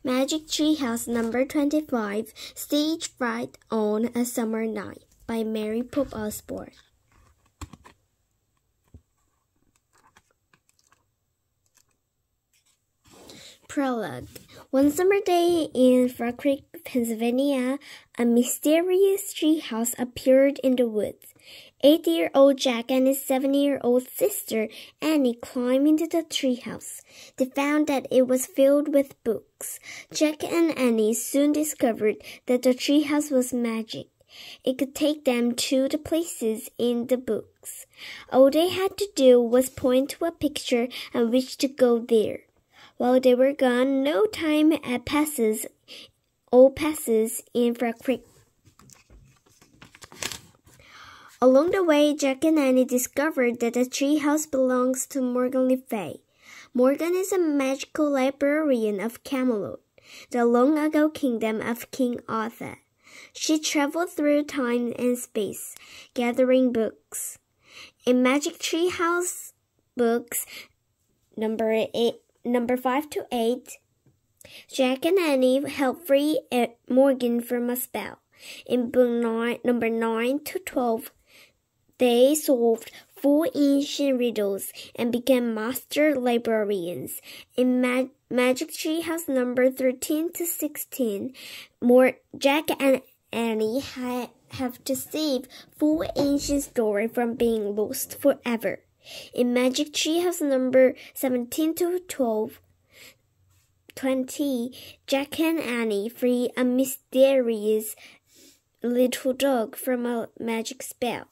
Magic Tree House number 25, Stage Fright on a Summer Night by Mary Pope Osborne. Prologue. One summer day in fright, Pennsylvania, a mysterious tree house appeared in the woods. 8-year-old Jack and his 7-year-old sister Annie climbed into the treehouse. They found that it was filled with books. Jack and Annie soon discovered that the treehouse was magic. It could take them to the places in the books. All they had to do was point to a picture and wish to go there. While they were gone, no time passes in fright. Along the way, Jack and Annie discovered that the treehouse belongs to Morgan Le Fay. Morgan is a magical librarian of Camelot, the long-ago kingdom of King Arthur. She traveled through time and space, gathering books. In Magic Treehouse books, number 5 to 8, Jack and Annie help free Morgan from a spell. In book number 9 to 12, they solved 4 ancient riddles and became master librarians. In Magic Treehouse number 13 to 16, Jack and Annie have to save 4 ancient stories from being lost forever. In Magic Treehouse number 17 to 20, Jack and Annie free a mysterious little dog from a magic spell.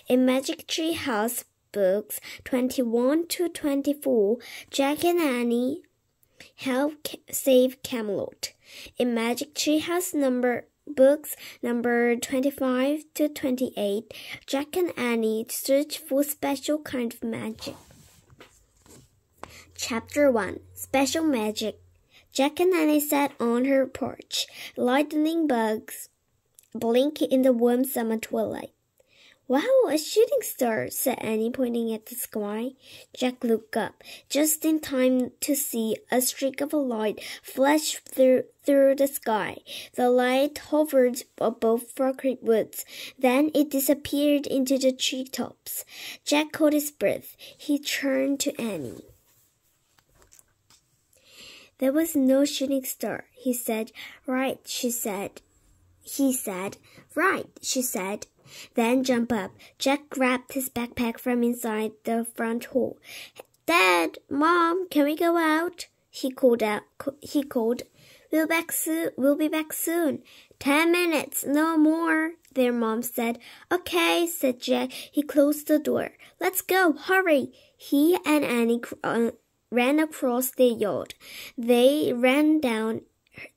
In Magic Treehouse books 21 to 24, Jack and Annie help save Camelot. In Magic Treehouse books number 25 to 28, Jack and Annie search for special kind of magic. Chapter 1, Special Magic. Jack and Annie sat on her porch. Lightning bugs blink in the warm summer twilight. "Wow, a shooting star," said Annie, pointing at the sky. Jack looked up, just in time to see a streak of light flash through the sky. The light hovered above fright woods. Then it disappeared into the treetops. Jack caught his breath. He turned to Annie. "There was no shooting star," he said. "Right," she said. He said. "Right," she said. "Then jump up." Jack grabbed his backpack from inside the front hall. "Dad, Mom, can we go out?" He called. We'll be back soon. 10 minutes, no more," their mom said. "Okay," said Jack. He closed the door. "Let's go, hurry." He and Annie ran across the yard. They ran down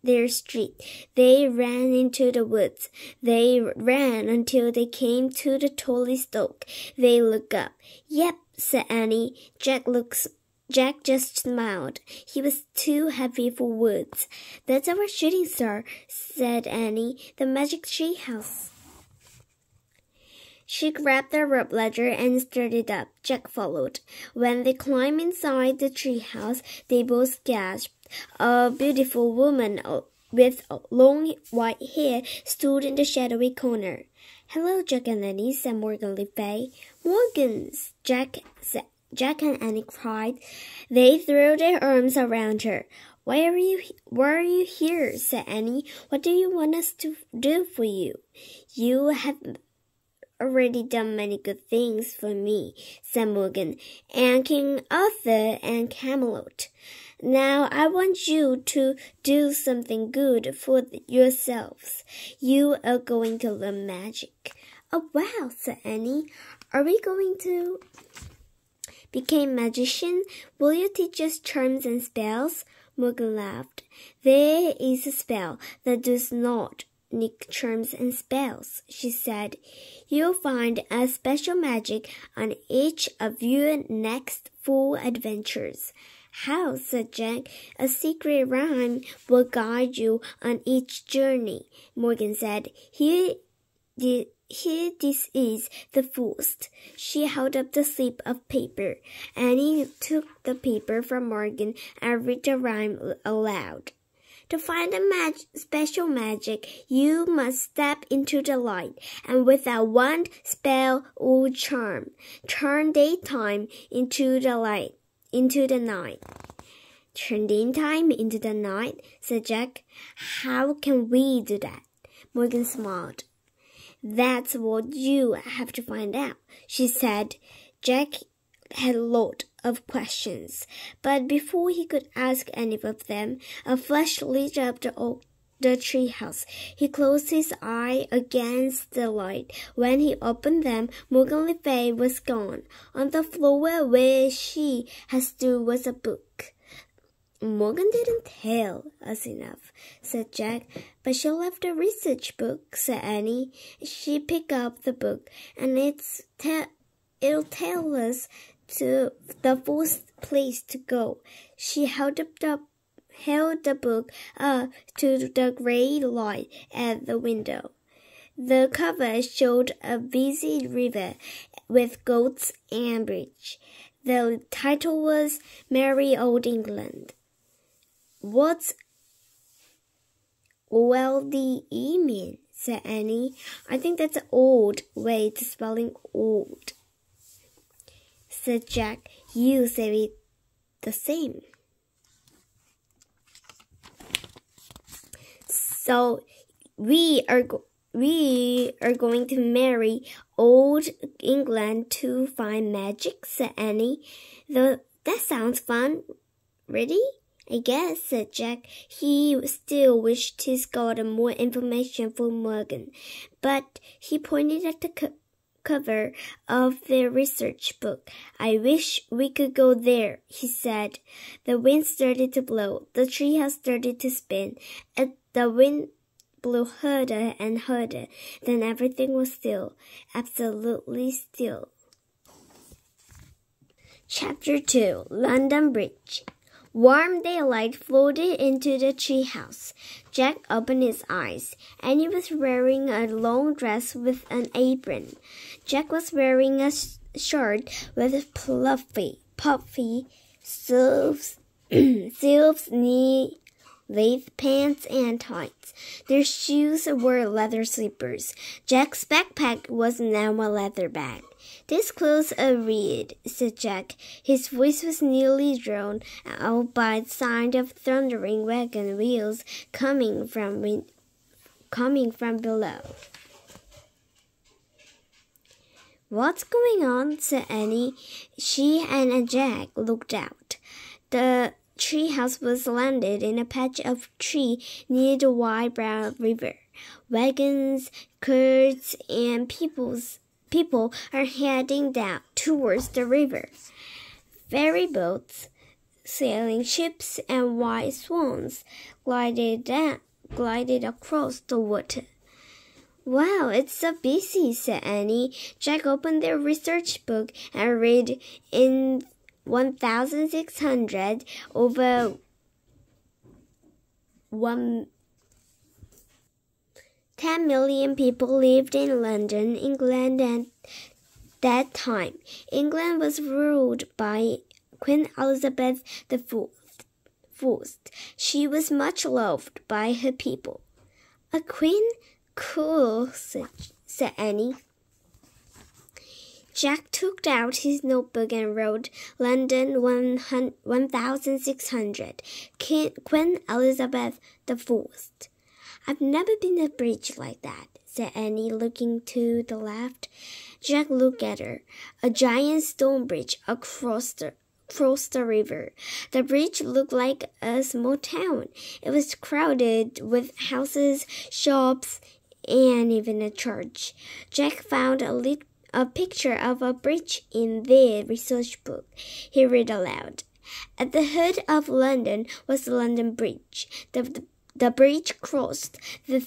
their street. They ran into the woods. They ran until they came to the tallest oak. They looked up. "Yep," said Annie. Jack just smiled. He was too happy for words. "That's our shooting star," said Annie. "The Magic Tree House." She grabbed the rope ladder and started up. Jack followed. When they climbed inside the treehouse, they both gasped. A beautiful woman with long white hair stood in the shadowy corner. "Hello, Jack and Annie," said Morgan Le Fay. "Morgans!" Jack and Annie cried. They threw their arms around her. Why are you here?" said Annie. "What do you want us to do for you?" "You have already done many good things for me," said Morgan, "and King Arthur and Camelot. Now I want you to do something good for yourselves. You are going to learn magic." "Oh, wow," said Annie. "Are we going to become magicians? Will you teach us charms and spells?" Morgan laughed. "There is a spell that does not need charms and spells," she said. "You'll find a special magic on each of your next 4 adventures." "How?" said Jack. "A secret rhyme will guide you on each journey," Morgan said. Here this is the first." She held up the slip of paper. Annie took the paper from Morgan and read the rhyme aloud. To find a special magic, you must step into the light, and with a wand, spell, or charm, turn daytime into the night. Turn daytime into the night, said Jack. How can we do that? Morgan smiled. That's what you have to find out, she said. Jack had a lot of questions, but before he could ask any of them, a flash lit up the treehouse. He closed his eye against the light. When he opened them, Morgan Le Fay was gone. On the floor where she had stood was a book. Morgan didn't tell us enough, said Jack. But she left a research book, said Annie. She picked up the book, and it'll tell us to the first place to go. She held the book up to the gray light at the window. The cover showed a busy river with goats and bridge. The title was Merry Old England. What's O-L-D-E mean? Said Annie. I think that's an old way to spelling old, said Jack. You say it the same. So we are going to marry old England to find magic, said Annie. That sounds fun. Ready? I guess, said Jack. He still wished he got more information from Morgan, but he pointed at the cover of the research book. I wish we could go there, he said. The wind started to blow. The treehouse started to spin. The wind blew harder and harder. Then everything was still, absolutely still. Chapter 2. London Bridge. Warm daylight flooded into the treehouse. Jack opened his eyes. Annie was wearing a long dress with an apron. Jack was wearing a shirt with puffy sleeves, knee-length pants and tights. Their shoes were leather slippers. Jack's backpack was now a leather bag. This clothes a reed, said Jack. His voice was nearly drowned out by the sound of thundering wagon wheels coming from below. What's going on? Said Annie. She and Jack looked out. The treehouse was landed in a patch of tree near the wide brown river. Wagons, carts, and people are heading down towards the river. Ferry boats, sailing ships, and white swans glided across the water. Wow, it's so busy, said Annie. Jack opened their research book and read in 1600 over 10 million people lived in London, England at that time. England was ruled by Queen Elizabeth I. She was much loved by her people. A queen? Cool, said Annie. Jack took out his notebook and wrote London 1600, Queen Elizabeth I. I've never been to a bridge like that, said Annie, looking to the left. Jack looked at her. A giant stone bridge across the river. The bridge looked like a small town. It was crowded with houses, shops, and even a church. Jack found a picture of a bridge in their research book. He read aloud. At the head of London was the London Bridge. The bridge crossed the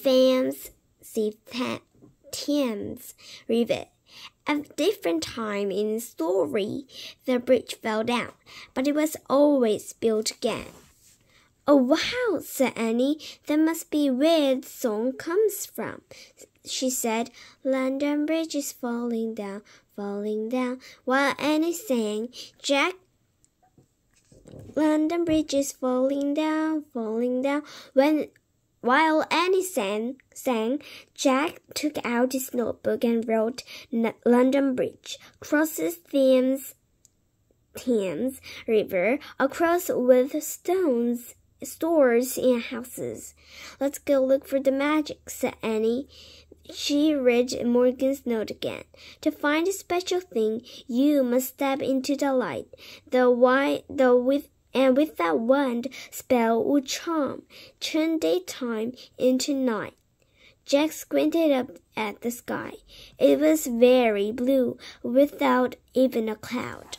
Thames River. At a different time in the story, the bridge fell down, but it was always built again. Oh, wow, said Annie. That must be where the song comes from. She said, London Bridge is falling down, falling down. While Annie sang, Jack London Bridge is falling down, falling down. While Annie sang, Jack took out his notebook and wrote London Bridge crosses Thames River across with stores and houses. Let's go look for the magic, said Annie. She read Morgan's note again. To find a special thing, you must step into the light. With that one spell would turn daytime into night. Jack squinted up at the sky. It was very blue, without even a cloud.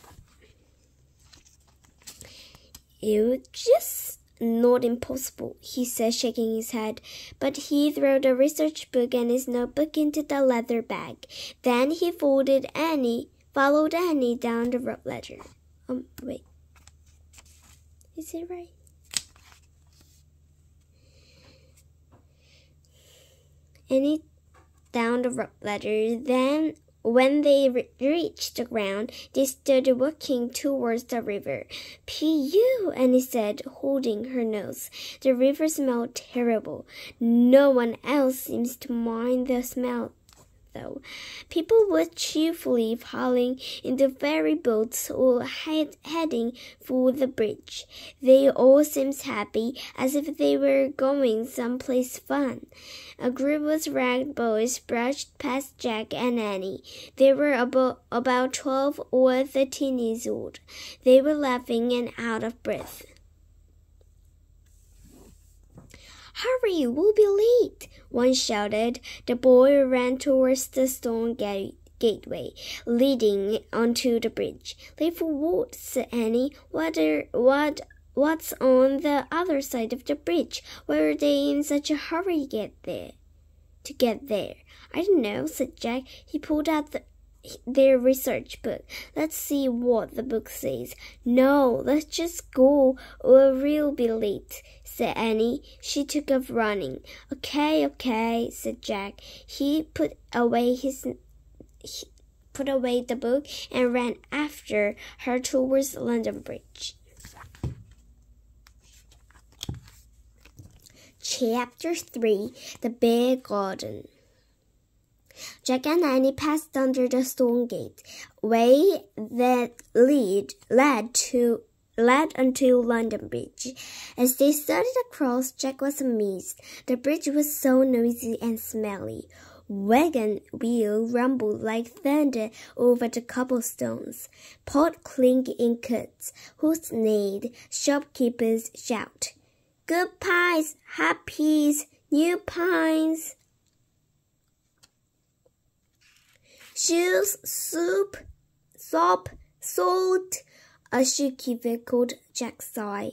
It's just not impossible, he said, shaking his head. But he threw the research book and his notebook into the leather bag. Then he followed Annie down the rope ladder. Wait. Is it right? Annie down the rope ladder. Then, when they reached the ground, they stood walking towards the river. P.U., Annie said, holding her nose. The river smelled terrible. No one else seems to mind the smell, though. People were cheerfully piling into ferry boats or heading for the bridge. They all seemed happy, as if they were going someplace fun. A group of ragged boys brushed past Jack and Annie. They were about 12 or 13 years old. They were laughing and out of breath. Hurry, we'll be late, one shouted. The boy ran towards the stone gateway leading onto the bridge. Late for what? Said Annie. What's on the other side of the bridge? Why are they in such a hurry to get there? I don't know, said Jack. He pulled out their research book. Let's see what the book says. No, let's just go or we'll be late, said Annie. She took off running. Okay, said Jack. He put away the book and ran after her towards London Bridge. Chapter 3. The Bear Garden. Jack and Annie passed under the stone gate, way that led unto London Bridge. As they started across, Jack was amazed. The bridge was so noisy and smelly. Wagon wheel rumbled like thunder over the cobblestones. Pot clink in cuts, hoots neighed, shopkeepers shout. Good pies, hot peas, new pines. Shoes, soup, soap, salt, a shoekeeper called Jack's sigh.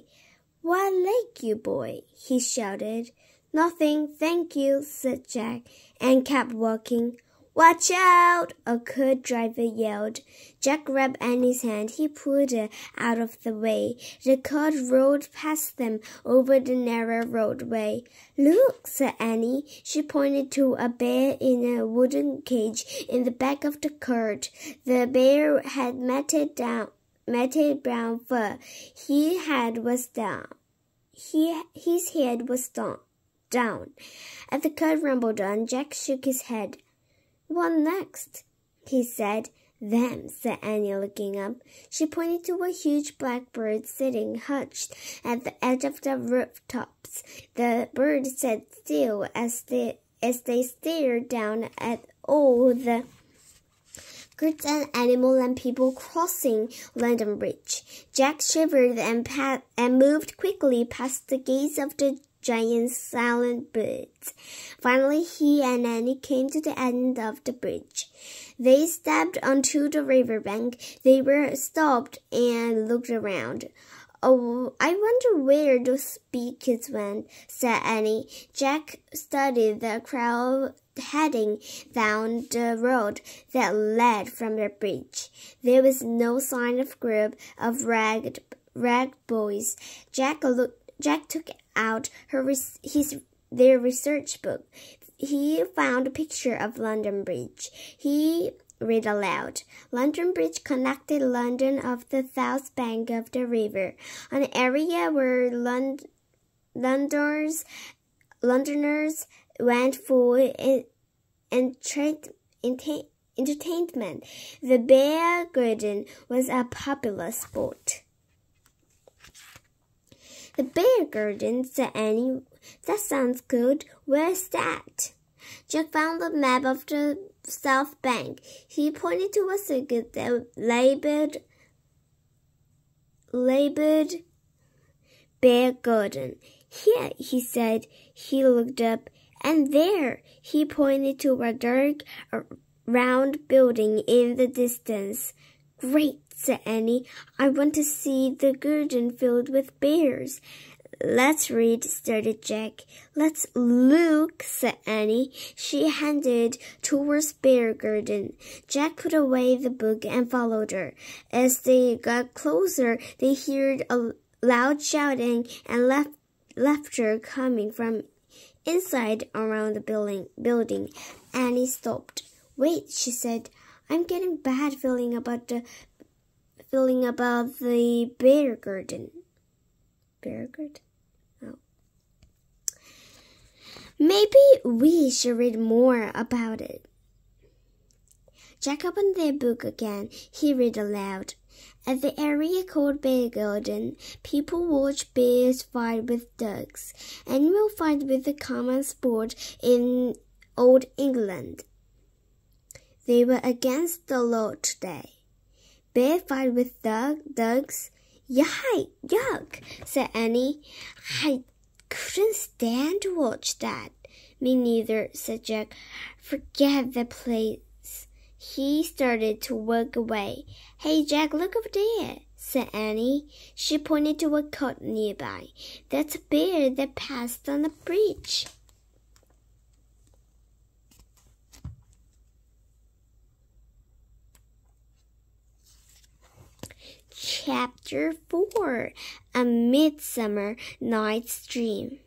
What like you, boy? He shouted. Nothing, thank you, said Jack, and kept walking. Watch out! A cart driver yelled. Jack grabbed Annie's hand. He pulled her out of the way. The cart rolled past them over the narrow roadway. Look, said Annie. She pointed to a bear in a wooden cage in the back of the cart. The bear had matted brown fur. His head was down. Down. As the cart rumbled on, Jack shook his head. What next? He said. Them, said Annie, looking up. She pointed to a huge black bird sitting hunched at the edge of the rooftops. The bird sat still as they stared down at all the goods and animals and people crossing London Bridge. Jack shivered and moved quickly past the gaze of the giant silent birds. Finally, he and Annie came to the end of the bridge. They stepped onto the riverbank. They were stopped and looked around. Oh, I wonder where those big kids went, said Annie. Jack studied the crowd heading down the road that led from the bridge. There was no sign of group of ragged boys. Jack took out their research book. He found a picture of London Bridge. He read aloud. London Bridge connected London of the south bank of the river, an area where Londoners went for entertainment. The bear garden was a popular spot. The bear garden, said Annie. That sounds good. Where's that? Jack found the map of the south bank. He pointed to a circuit that labeled bear garden. Here, he said. He looked up, and there, he pointed to a dark, round building in the distance. Great, said Annie. I want to see the garden filled with bears. Let's read, started Jack. Let's look, said Annie. She handed towards Bear Garden. Jack put away the book and followed her. As they got closer, they heard a loud shouting and laughter coming from inside around the building. Annie stopped. Wait, she said. I'm getting bad feeling about the bear garden. Bear garden? Oh. Maybe we should read more about it. Jack opened their book again. He read aloud. At the area called Bear Garden, people watch bears fight with dogs. Animal fight was a common sport in Old England. They were against the law today. Bear fight with dogs? Yuck, said Annie. I couldn't stand to watch that. Me neither, said Jack. Forget the place. He started to walk away. Hey, Jack, look over there, said Annie. She pointed to a cot nearby. That's a bear that passed on the bridge. Chapter 4 A Midsummer Night's Dream.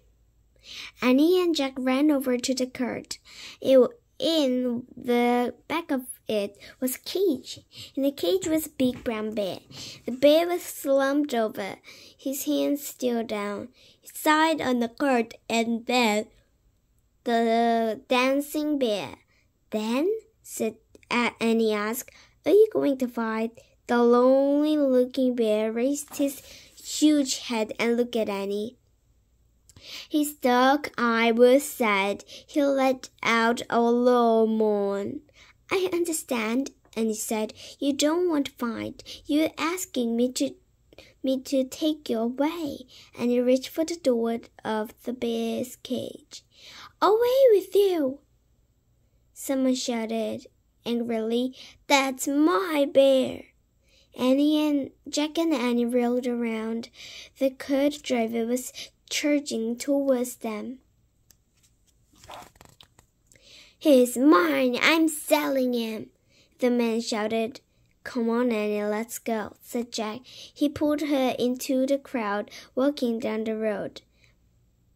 Annie and Jack ran over to the cart. In the back of it was a cage. In the cage was a big brown bear. The bear was slumped over, his hands still down. He sat on the cart and then the dancing bear. Then, said Annie asked, are you going to fight? The lonely-looking bear raised his huge head and looked at Annie. His dark eye was sad. He let out a low moan. I understand, Annie said. You don't want to fight. You're asking me to take you away. Annie reached for the door of the bear's cage. Away with you! Someone shouted angrily. That's my bear! Jack and Annie rolled around. The cart driver was charging towards them. He's mine! I'm selling him! The man shouted. Come on, Annie, let's go, said Jack. He pulled her into the crowd walking down the road.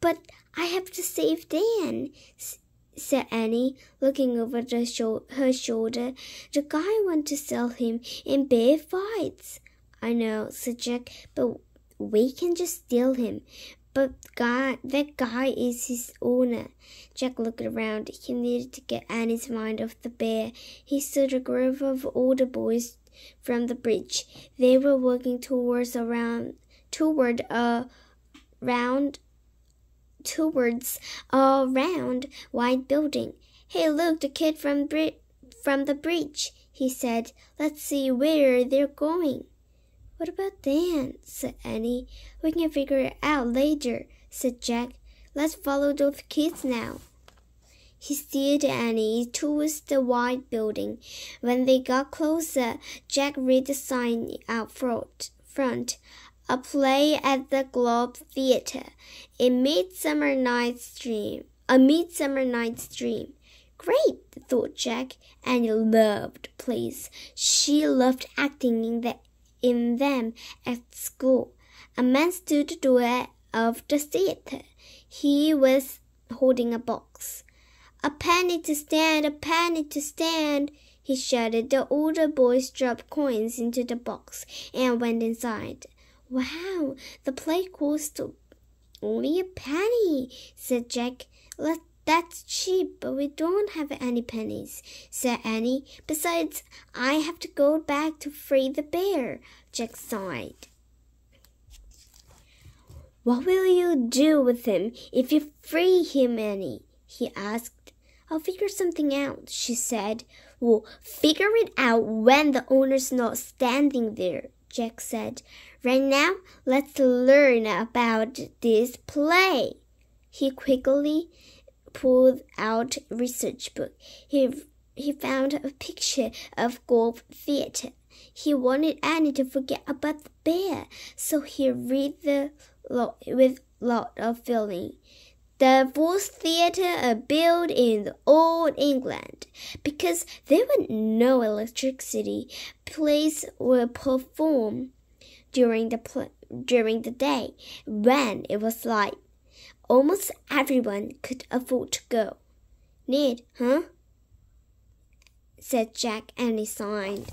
But I have to save Dan, said Annie, looking over her shoulder. The guy wants to sell him in bear fights. I know, said Jack, but we can just steal him. But that guy is his owner. Jack looked around. He needed to get Annie's mind off the bear. He saw a group of older boys from the bridge. They were walking towards a round white building. Hey, look, the kid from the bridge, he said. Let's see where they're going. What about Dan? Said Annie. We can figure it out later, said Jack. Let's follow those kids now. He steered Annie towards the white building. When they got closer, Jack read the sign out front. A play at the Globe Theatre. A Midsummer Night's Dream. Great, thought Jack. Annie loved plays. She loved acting in them at school. A man stood at the door of the theatre. He was holding a box. A penny to stand, he shouted. The older boys dropped coins into the box and went inside. Wow, the play cost only a penny, said Jack. That's cheap, but we don't have any pennies, said Annie. Besides, I have to go back to free the bear, Jack sighed. What will you do with him if you free him, Annie? He asked. I'll figure something out, she said. We'll figure it out when the owner's not standing there, Jack said. Right now, let's learn about this play. He quickly pulled out a research book. He found a picture of golf theater. He wanted Annie to forget about the bear, so he read with lot of feeling. The Wolf Theatre built in old England. Because there was no electricity, plays were performed during the day when it was light. Almost everyone could afford to go. Neat, huh? Said Jack, and he signed.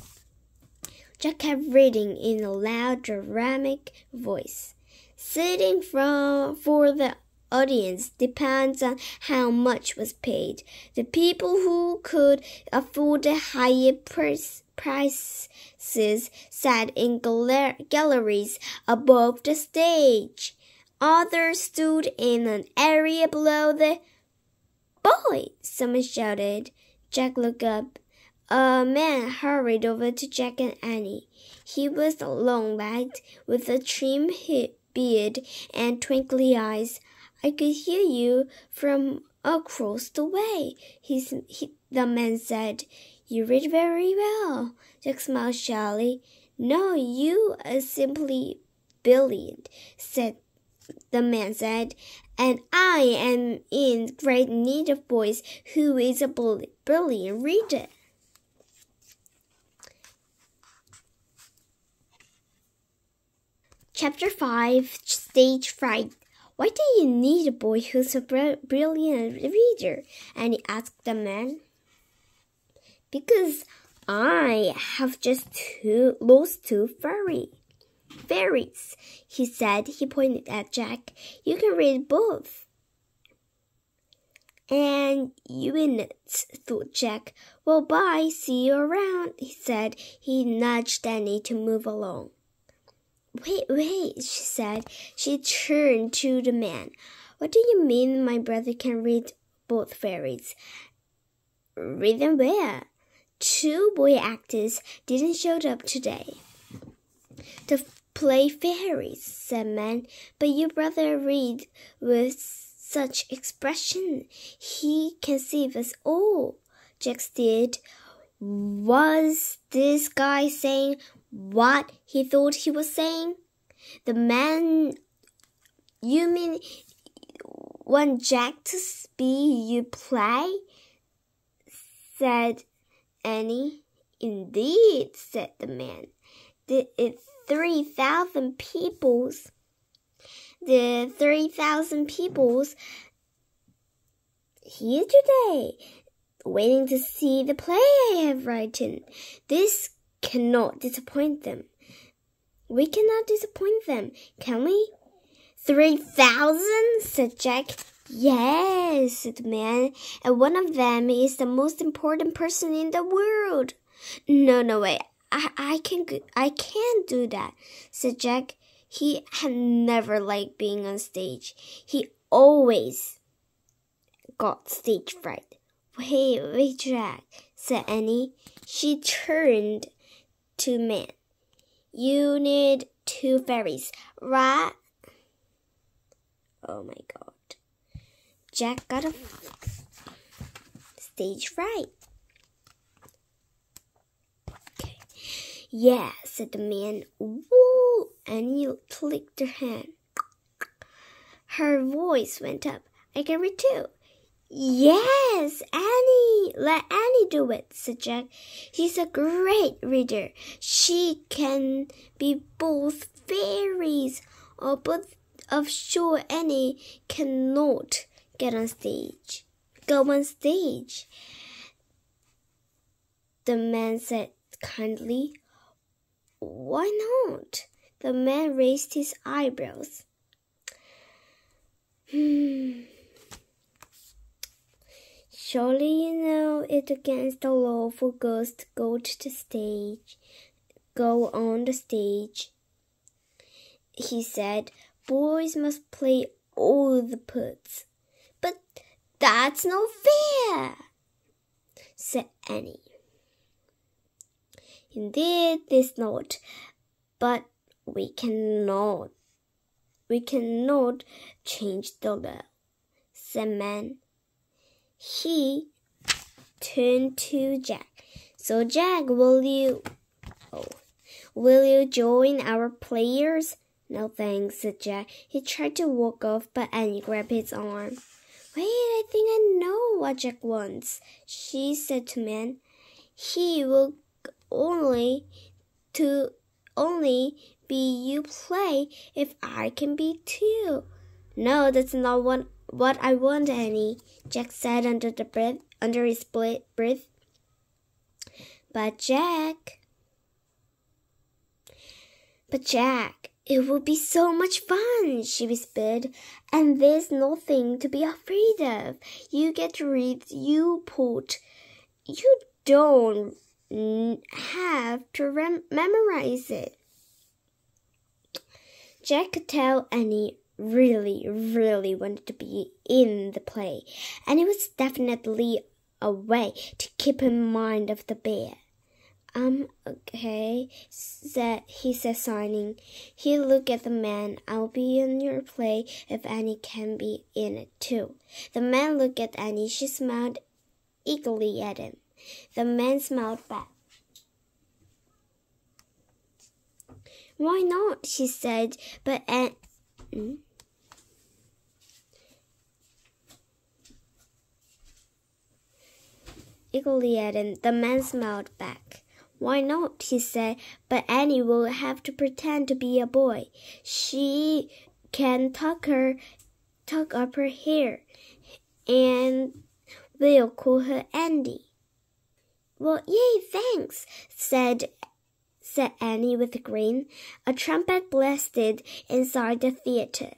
Jack kept reading in a loud, dramatic voice. Sitting for the audience depends on how much was paid. The people who could afford the higher prices sat in galleries above the stage. Others stood in an area below the... Boy! Someone shouted. Jack looked up. A man hurried over to Jack and Annie. He was long-legged, with a trim beard and twinkly eyes. I could hear you from across the way, the man said. You read very well. Jack smiled shyly. No, you are simply brilliant, the man said, and I am in great need of boys who is a brilliant reader. Chapter 5, Stage Fright. Why do you need a boy who's a brilliant reader? Annie asked the man. Because I have just lost two fairies, he said. He pointed at Jack. You can read both. And you idiots, thought Jack. Well, bye, see you around, he said. He nudged Annie to move along. Wait, she said. She turned to the man. What do you mean my brother can read both fairies? Read them where? 2 boy actors didn't show up today to play fairies, said man. But your brother read with such expression. He can save us all. Jack stared. Was this guy saying what he thought he was saying? The man, you mean want Jack to be your play? Said Annie. Indeed, said the man. The 3,000 peoples here today, waiting to see the play I have written. This cannot disappoint them. We cannot disappoint them, can we? 3,000, said Jack. Yes, said the man, and one of them is the most important person in the world. No way. I can't do that, said Jack. He had never liked being on stage. He always got stage fright. Wait, Jack, said Annie. She turned to man. You need 2 fairies, right? Oh my God. Jack got a stage fright. Okay. Yeah, said the man. Woo! Annie clicked her hand. Her voice went up. I can read too. Yes, Annie! Let Annie do it, said Jack. She's a great reader. She can be both fairies, but I'm sure Annie cannot go on stage. the man said kindly. Why not? The man raised his eyebrows. Surely you know it's against the law for girls to go on the stage. He said, boys must play all the parts. But that's not fair, said Annie. Indeed, it's not, but we cannot change the law, said man. He turned to Jack. So Jack, will you join our players? No thanks, said Jack. He tried to walk off, but Annie grabbed his arm. Wait, I think I know what Jack wants, she said to man. He will only be you play if I can be too. No, that's not what I want, Annie, Jack said under his breath. But Jack, it will be so much fun, she whispered, and there's nothing to be afraid of. You get to read Newport. You don't have to memorize it. Jack could tell Annie really wanted to be in the play, and it was definitely a way to keep in mind of the bear. Okay, he said, signing. He looked at the man. I'll be in your play if Annie can be in it too. The man looked at Annie. She smiled eagerly at him. The man smiled back. Why not? She said, but eagerly at him. The man smiled back. Why not? He said, but Annie will have to pretend to be a boy. She can tuck up her hair, and we'll call her Andy. Well, yay, thanks, said Annie with a grin. A trumpet blasted inside the theater.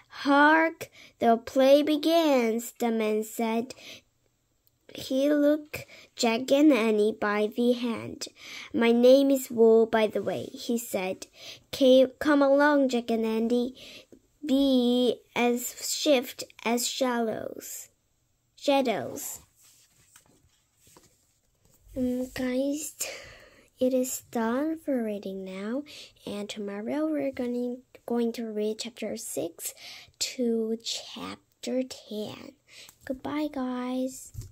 Hark, the play begins, the man said. He looked Jack and Annie by the hand. My name is Wool, by the way, he said. Come along, Jack and Andy. Be as swift as shadows. Guys, it is done for reading now, and tomorrow we're going to read chapter 6 to chapter 10. Goodbye, guys.